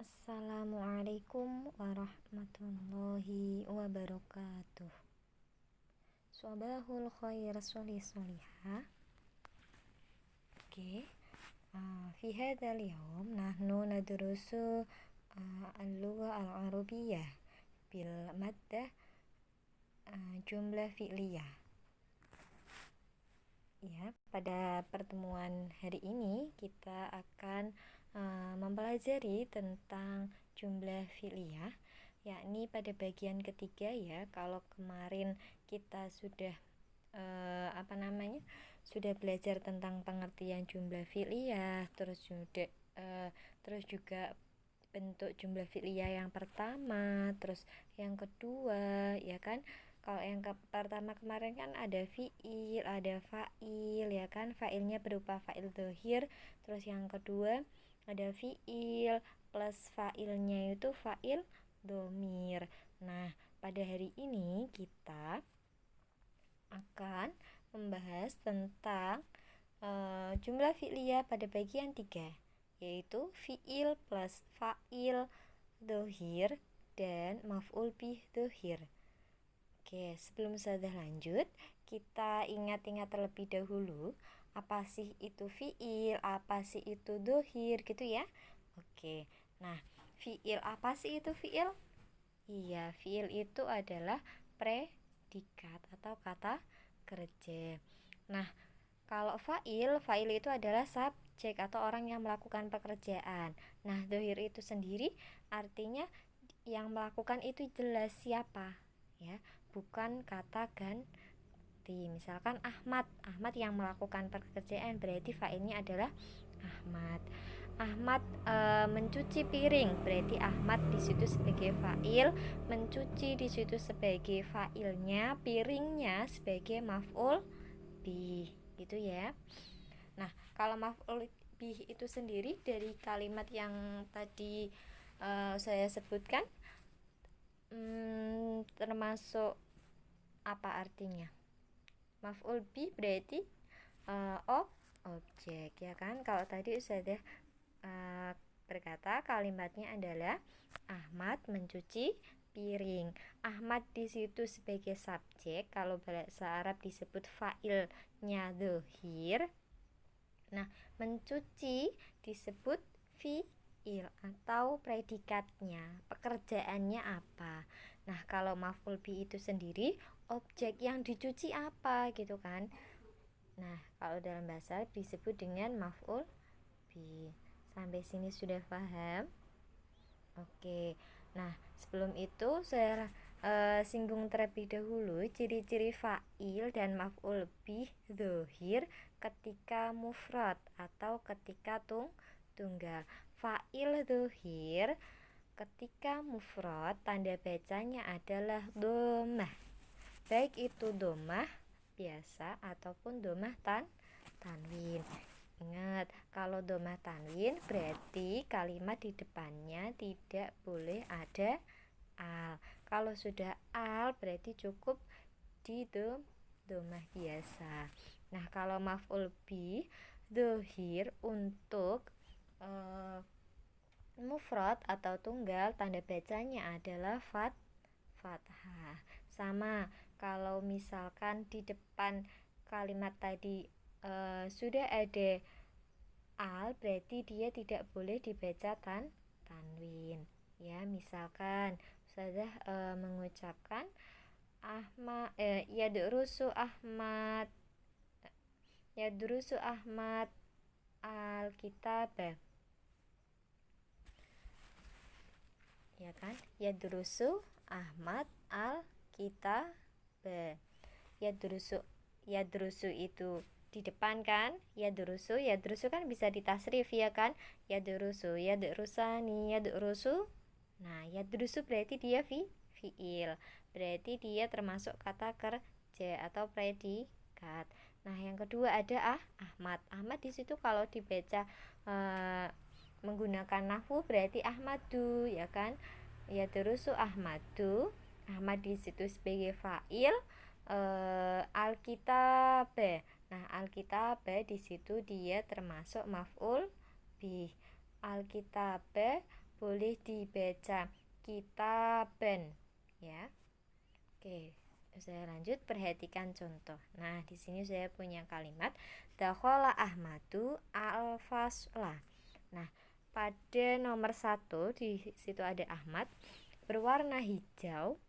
Assalamualaikum warahmatullahi wabarakatuh. Sobahul khair solihah. Oke. Fi hadzal yaum nahnu nadrusu al-lughah al-arabiyyah bil maddah jumlah fi'liyah. Ya, pada pertemuan hari ini kita akan mempelajari tentang jumlah fi'liyah, yakni pada bagian ketiga ya. Kalau kemarin kita sudah sudah belajar tentang pengertian jumlah fi'liyah, terus juga bentuk jumlah fi'liyah yang pertama, terus yang kedua, ya kan? Kalau yang pertama kemarin kan ada fi'il, ada fa'il, ya kan? Fa'ilnya berupa fa'il dhohir. Terus yang kedua ada fi'il plus fa'ilnya itu fa'il dhamir. Nah, pada hari ini kita akan membahas tentang jumlah fi'liyah pada bagian 3, yaitu fi'il plus fa'il dhohir dan maf'ul bih dhohir. Oke, sebelum saya lanjut, kita ingat-ingat terlebih dahulu apa sih itu fi'il, apa sih itu dhohir gitu ya. Oke, nah fi'il, apa sih itu fi'il? Iya, fi'il itu adalah predikat atau kata kerja. Nah, kalau fa'il itu adalah subjek atau orang yang melakukan pekerjaan. Nah, dhohir itu sendiri artinya yang melakukan itu jelas siapa, ya, bukan kata ganti. Misalkan Ahmad yang melakukan pekerjaan, berarti fa'ilnya adalah Ahmad. Ahmad mencuci piring, berarti Ahmad di situ sebagai fa'il, mencuci di situ sebagai fa'ilnya, piringnya sebagai maf'ul bih, gitu ya. Nah, kalau maf'ul bih itu sendiri dari kalimat yang tadi saya sebutkan, termasuk apa artinya? Maf'ul bih berarti objek, ya kan? Kalau tadi sudah berkata kalimatnya adalah Ahmad mencuci piring. Ahmad di situ sebagai subjek, kalau bahasa Arab disebut fa'ilnya dhohir. Nah, mencuci disebut fi'il atau predikatnya, pekerjaannya apa. Nah, kalau maf'ul bih itu sendiri objek yang dicuci apa gitu kan. Nah, kalau dalam bahasa Arab disebut dengan maf'ul bih. Sampai sini sudah paham? Oke. Nah, sebelum itu saya singgung terlebih dahulu ciri-ciri fa'il dan maf'ul bih dhohir ketika mufrad atau ketika tunggal. Fa'il dhohir ketika mufrad tanda bacanya adalah dhammah, baik itu dhammah biasa ataupun dhammah tanwin. Ingat, kalau dhammah tanwin berarti kalimat di depannya tidak boleh ada al. Kalau sudah al berarti cukup di dhammah biasa. Nah, kalau maf'ul bih dhohir untuk mufrad atau tunggal tanda bacanya adalah fathah. Sama, kalau misalkan di depan kalimat tadi sudah ada al, berarti dia tidak boleh dibaca tanwin. Ya, misalkan Ustazah mengucapkan Ahmad yadrusu Ahmad al-kitabah, ya kan? Yadrusu Ahmad al-kitabah. Yadrusu itu di depan kan, yadrusu kan bisa ditasrif, ya kan? Yadrusu, yadrusani, yadrusu. Nah, yadrusu berarti dia fi'il, berarti dia termasuk kata kerja atau predikat. Nah, yang kedua ada Ahmad di situ kalau dibaca menggunakan nahwu berarti Ahmadu, ya kan? Yadrusu Ahmadu. Ahmad di situ sebagai fa'il, al-kitabah. Nah, al-kitabah di situ dia termasuk maf'ul bih. Al-kitabah boleh dibaca kitaban ya. Oke, saya lanjut, perhatikan contoh. Nah, di sini saya punya kalimat dakhala Ahmadu al-fasla. Nah, pada nomor 1 di situ ada Ahmad berwarna hijau.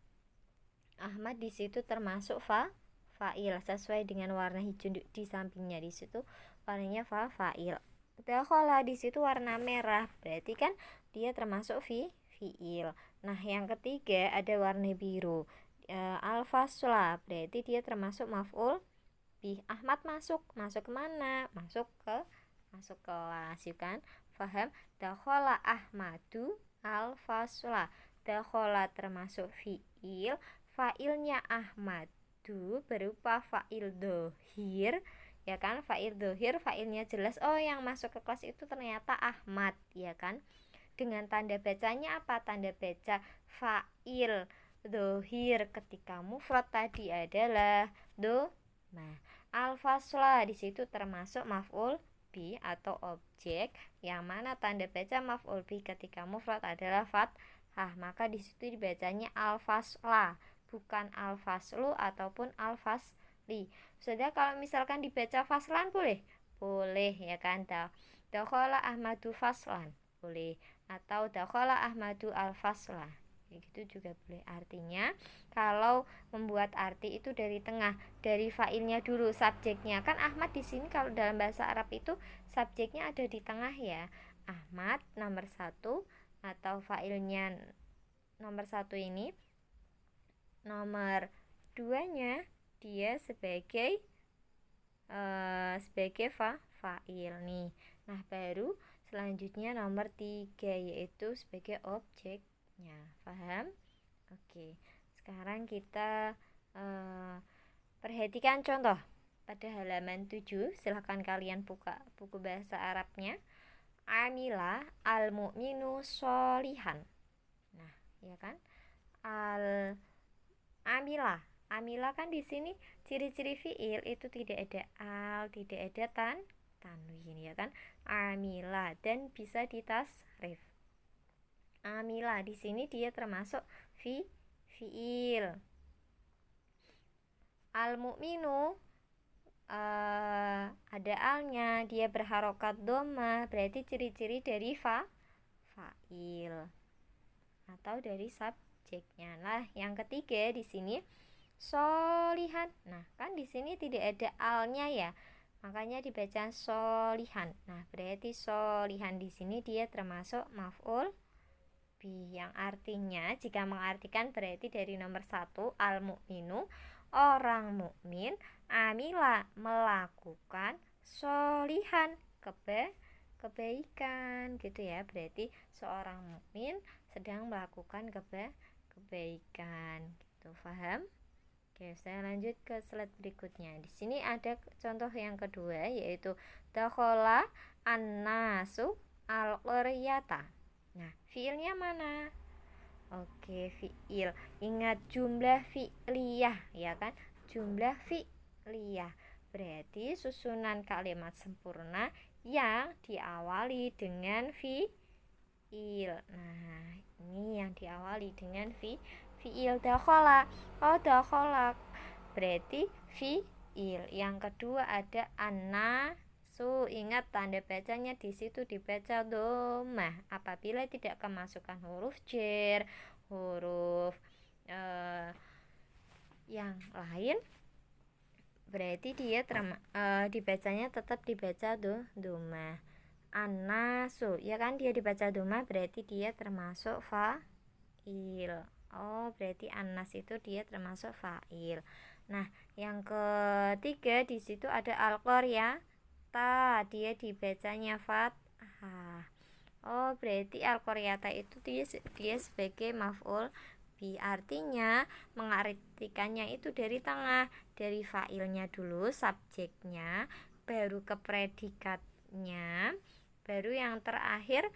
Ahmad di situ termasuk fa'il sesuai dengan warna hijau di sampingnya, di situ warnanya fa'il. Dakhala di situ warna merah, berarti kan dia termasuk fi'il. Nah, yang ketiga ada warna biru. Al-fasla berarti dia termasuk maf'ul bih. Ahmad masuk kemana? Masuk kelas, ya kan? Faham? Dakhala Ahmadu al-fasla. Dakhala termasuk fi'il, fa'ilnya Ahmadu berupa fa'il dohir, ya kan? Fa'il dohir, fa'ilnya jelas. Oh, yang masuk ke kelas itu ternyata Ahmad, ya kan? Dengan tanda bacanya apa? Tanda baca fa'il dohir ketika mufrad tadi adalah domah. Al-fasla di situ termasuk maf'ul bi atau objek, yang mana tanda baca maf'ul bi ketika mufrad adalah fathah, maka di situ dibacanya al-fasla, bukan al-faslu ataupun al-fasli. Sudah, kalau misalkan dibaca faslan boleh? Boleh, ya kan? Dakhala Ahmadu faslan boleh, atau dakhala Ahmadu al-fasla, gitu juga boleh. Artinya kalau membuat arti itu dari tengah, dari fa'ilnya dulu, subjeknya. Kan Ahmad di sini kalau dalam bahasa Arab itu subjeknya ada di tengah ya. Ahmad nomor 1 atau fa'ilnya nomor 1 ini, nomor 2-nya dia sebagai fa'il nih. Nah, baru selanjutnya nomor 3 yaitu sebagai objeknya. Paham? Oke. Sekarang kita perhatikan contoh pada halaman 7. Silahkan kalian buka buku bahasa Arabnya. Amila al-mu'minu sholihan. Nah, ya kan? Amila kan di sini ciri-ciri fiil itu tidak ada al, tidak ada tanwin, ya kan? Amila, dan bisa ditasrif. Amila di sini dia termasuk fiil. Al-mu'minu ada alnya, dia berharokat dhamma, berarti ciri-ciri dari fa'il atau dari subjeknya. Nah, yang ketiga di sini sholihan. Nah, kan di sini tidak ada alnya ya, makanya dibaca sholihan. Nah, berarti sholihan di sini dia termasuk maf'ul bi, yang artinya jika mengartikan berarti dari nomor 1 al-mu'minu orang mukmin, amila melakukan, sholihan kebaikan, gitu ya. Berarti seorang mukmin sedang melakukan kebaikan, gitu. Paham? Oke, saya lanjut ke slide berikutnya. Di sini ada contoh yang kedua yaitu dakhala an-nasu al-qaryata. Nah, fiilnya mana? Oke, fiil. Ingat jumlah fi'liyah, ya kan? Jumlah fi'liyah berarti susunan kalimat sempurna yang diawali dengan fi'il. Nah, ini yang diawali dengan fi'il. Dakhala. Oh, dakhala berarti fi'il. Yang kedua ada ingat tanda bacanya di situ dibaca dhammah apabila tidak kemasukan huruf jar, huruf yang lain, berarti dia dibacanya tetap dibaca dhammah. An-nasu, ya kan, dia dibaca dhammah berarti dia termasuk fa'il. Oh, berarti an-nas itu dia termasuk fa'il. Nah, yang ketiga di situ ada al-qaryah. Dia dibacanya fathah. Oh, berarti al-qaryata itu dia sebagai maf'ul bi, artinya mengartikannya itu dari tengah, dari fa'ilnya dulu, subjeknya, baru ke predikatnya, baru yang terakhir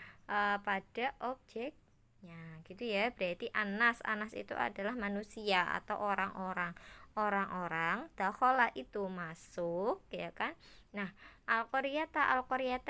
pada objeknya. Ya, gitu ya. Berarti anas, anas itu adalah manusia atau orang-orang. Orang-orang, dakhola itu masuk, ya kan? Nah, al-qaryata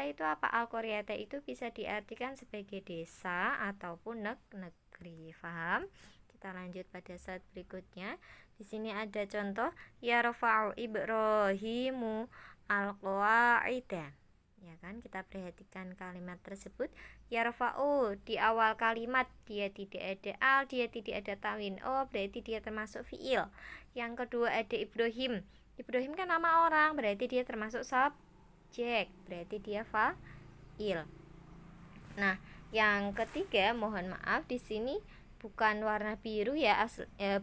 itu apa? Al-qaryata itu bisa diartikan sebagai desa ataupun negeri. Paham? Kita lanjut pada saat berikutnya. Di sini ada contoh yarfa'u Ibrahimu al-qawaida. Ya kan? Kita perhatikan kalimat tersebut. Yarfa'u di awal kalimat dia tidak ada al, dia tidak ada tanwin. Oh, berarti dia termasuk fiil. Yang kedua ada Ibrahim. Ibrahim kan nama orang, berarti dia termasuk subjek. Berarti dia fa'il. Nah, yang ketiga, mohon maaf di sini bukan warna biru ya,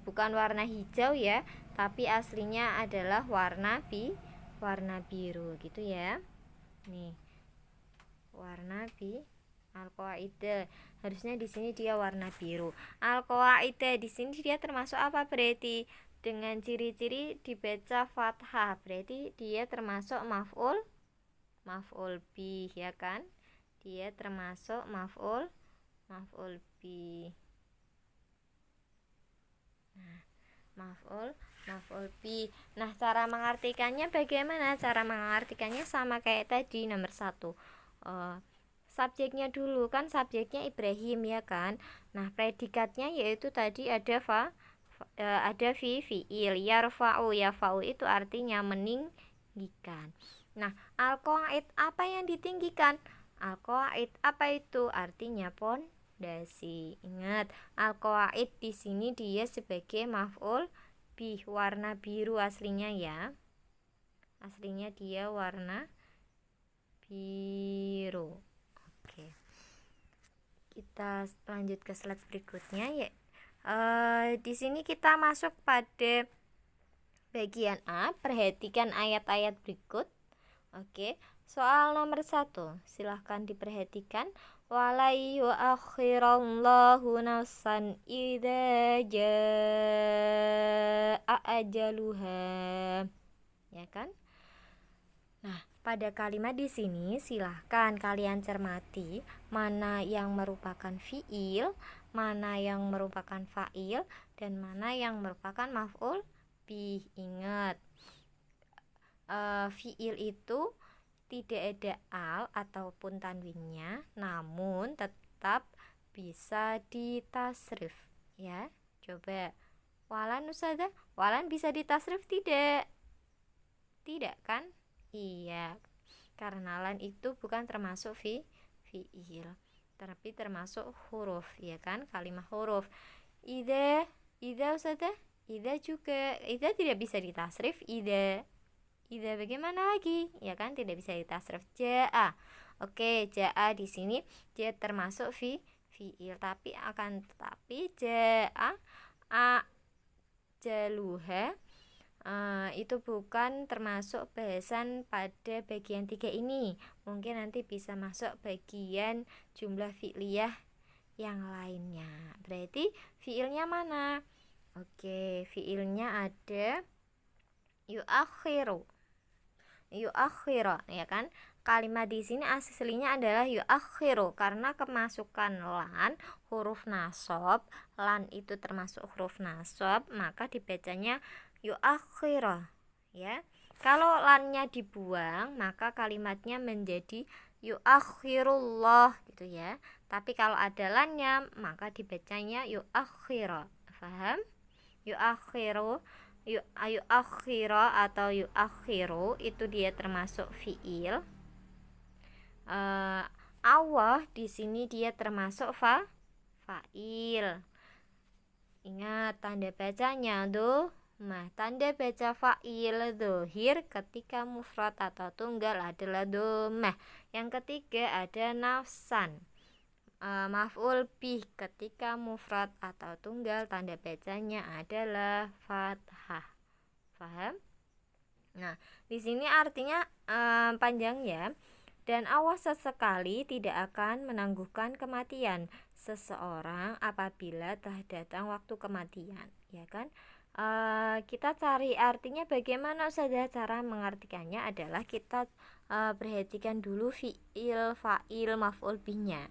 bukan warna hijau ya, tapi aslinya adalah warna biru gitu ya. Nih, warna al-qawaida. Harusnya di sini dia warna biru. Al-qawaida di sini dia termasuk apa berarti? Dengan ciri-ciri dibaca fathah, berarti dia termasuk maf'ul bih ya kan? Dia termasuk maf'ul bih. Nah, maf'ul bih. Nah, cara mengartikannya bagaimana? Cara mengartikannya sama kayak tadi nomor 1. Subjeknya dulu kan, subjeknya Ibrahim ya kan. Nah, predikatnya yaitu tadi ada fiil yarfa'u. Yarfa'u itu artinya meninggikan. Nah, al-qawaid apa yang ditinggikan? Al-qawaid apa itu? Artinya pondasi. Ingat, al-qawaid di sini dia sebagai maf'ul bih, warna biru aslinya ya. Aslinya dia warna biru. Oke. Kita lanjut ke slide berikutnya ya. Di sini kita masuk pada bagian A. Perhatikan ayat-ayat berikut. Oke. Soal nomor 1, silahkan diperhatikan. Wala yu'akhirallahu nafsan idza jaa ajaluha. Ya kan? Nah, pada kalimat di sini silahkan kalian cermati mana yang merupakan fiil, mana yang merupakan fa'il, dan mana yang merupakan maf'ul bih. Ingat, fiil itu tidak ada al ataupun tanwinnya, namun tetap bisa ditasrif ya. Coba walan ustazah, walan bisa ditasrif tidak? Tidak kan? Iya, karena lan itu bukan termasuk fiil, tapi termasuk huruf ya kan, kalimat huruf. Ida ustazah, ida juga, ida tidak bisa ditasrif. Ida bagaimana lagi? Ya kan, tidak bisa ditasrif. Jaa. Oke, jaa di sini dia termasuk fiil, tapi jaa jaluha itu bukan termasuk bahasan pada bagian 3 ini. Mungkin nanti bisa masuk bagian jumlah fi'liyah yang lainnya. Berarti fiilnya mana? Oke, fiilnya ada yu'akhiru ya kan. Kalimat di sini aslinya adalah yu'akhiru, karena kemasukan lan huruf nasab, lan itu termasuk huruf nasab, maka dibacanya yu'akhira ya. Kalau lannya dibuang, maka kalimatnya menjadi yu'akhirullah gitu ya. Tapi kalau ada lannya, maka dibacanya yu'akhira. Paham? Yu'akhiru, yu'akhira atau yu'akhiru itu dia termasuk fiil. Allah di sini dia termasuk fa'il. Ingat tanda bacanya tuh. Nah, tanda baca fa'il dhohir ketika mufrad atau tunggal adalah dhammah. Yang ketiga ada nafsan. Maf'ul bih ketika mufrad atau tunggal tanda bacanya adalah fathah. Paham? Nah, di sini artinya panjang ya. Dan awas sesekali tidak akan menangguhkan kematian seseorang apabila telah datang waktu kematian, ya kan? Kita cari artinya bagaimana saja. Cara mengartikannya adalah kita perhatikan dulu fiil, fa'il, maf'ul bihnya.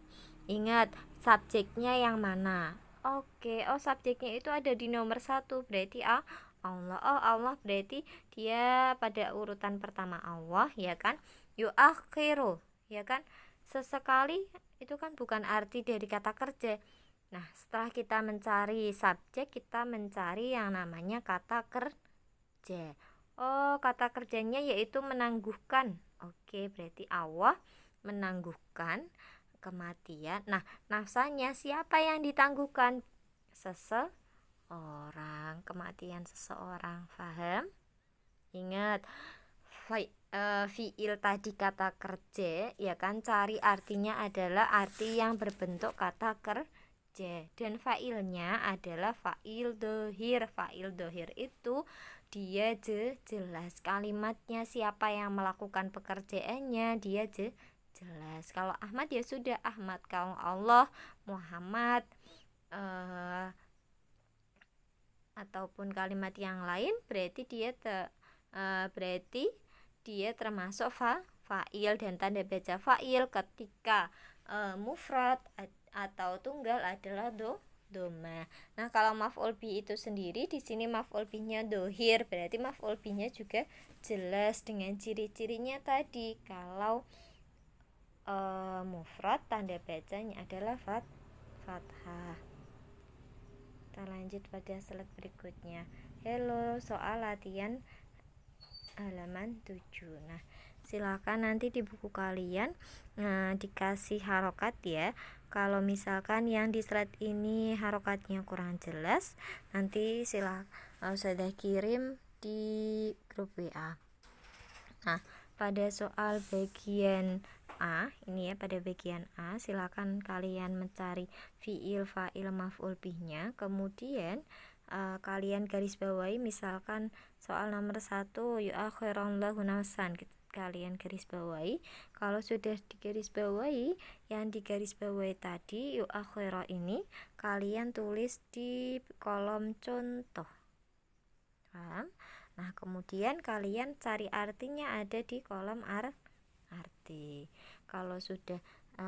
Ingat, subjeknya yang mana? Oke, oh subjeknya itu ada di nomor satu, berarti Allah. Oh Allah berarti dia pada urutan pertama Allah, ya kan? Yuakhiru, ya kan? Sesekali itu kan bukan arti dari kata kerja. Nah, setelah kita mencari subjek, kita mencari yang namanya kata kerja. Oh, kata kerjanya yaitu menangguhkan. Oke, berarti Allah menangguhkan kematian. Nah, nafsanya siapa yang ditangguhkan? Seseorang, kematian seseorang. Paham? Ingat, fiil tadi kata kerja, ya kan, cari artinya adalah arti yang berbentuk kata kerja, dan failnya adalah fail dohir. Fail dohir itu dia jelas kalimatnya, siapa yang melakukan pekerjaannya dia jelas. Kalau Ahmad ya sudah Ahmad, kalau Allah, Muhammad, ataupun kalimat yang lain berarti dia termasuk fa'il, dan tanda baca fa'il ketika mufrad atau tunggal adalah doma. Nah, kalau maf'ul bi itu sendiri di sini maf'ul binya dohir, berarti maf'ul binya juga jelas dengan ciri-cirinya tadi. Kalau mufrad tanda bacanya adalah fathah. Kita lanjut pada slide berikutnya. Hello, soal latihan halaman 7. Nah, silakan nanti di buku kalian dikasih harokat ya. Kalau misalkan yang di slide ini harokatnya kurang jelas, nanti sudah kirim di grup WA. Nah, pada soal bagian A, ini ya, pada bagian A silakan kalian mencari fiil, fa'il, maf'ul bihnya. Kemudian kalian garis bawahi, misalkan soal nomor 1 yu'akhirallahu nafsan, kalian garis bawahi. Kalau sudah digaris bawahi, yang digaris bawahi tadi yu'akhira ini kalian tulis di kolom contoh. Paham? Nah, kemudian kalian cari artinya ada di kolom arti. Kalau sudah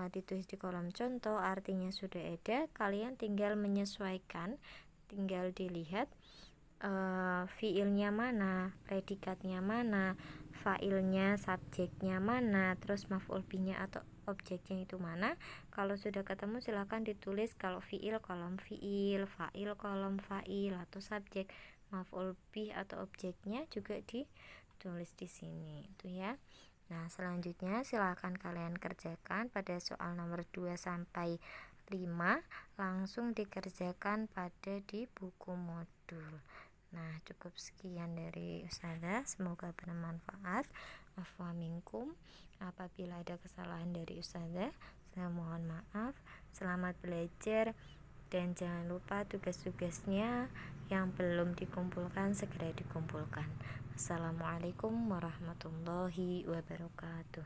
ditulis di kolom contoh, artinya sudah ada, kalian tinggal menyesuaikan, tinggal dilihat fiilnya mana, predikatnya mana, failnya, subjeknya mana, terus maf'ul binya atau objeknya itu mana. Kalau sudah ketemu silahkan ditulis, kalau fiil kolom fiil, fa'il kolom fa'il, atau subjek maf'ul bih atau objeknya juga ditulis di sini itu ya. Nah, selanjutnya silakan kalian kerjakan pada soal nomor 2 sampai 5, langsung dikerjakan pada di buku modul. Nah, cukup sekian dari Ustazah, semoga bermanfaat. Afwa minkum, apabila ada kesalahan dari Ustazah saya mohon maaf. Selamat belajar, dan jangan lupa tugas-tugasnya yang belum dikumpulkan segera dikumpulkan. Assalamualaikum warahmatullahi wabarakatuh.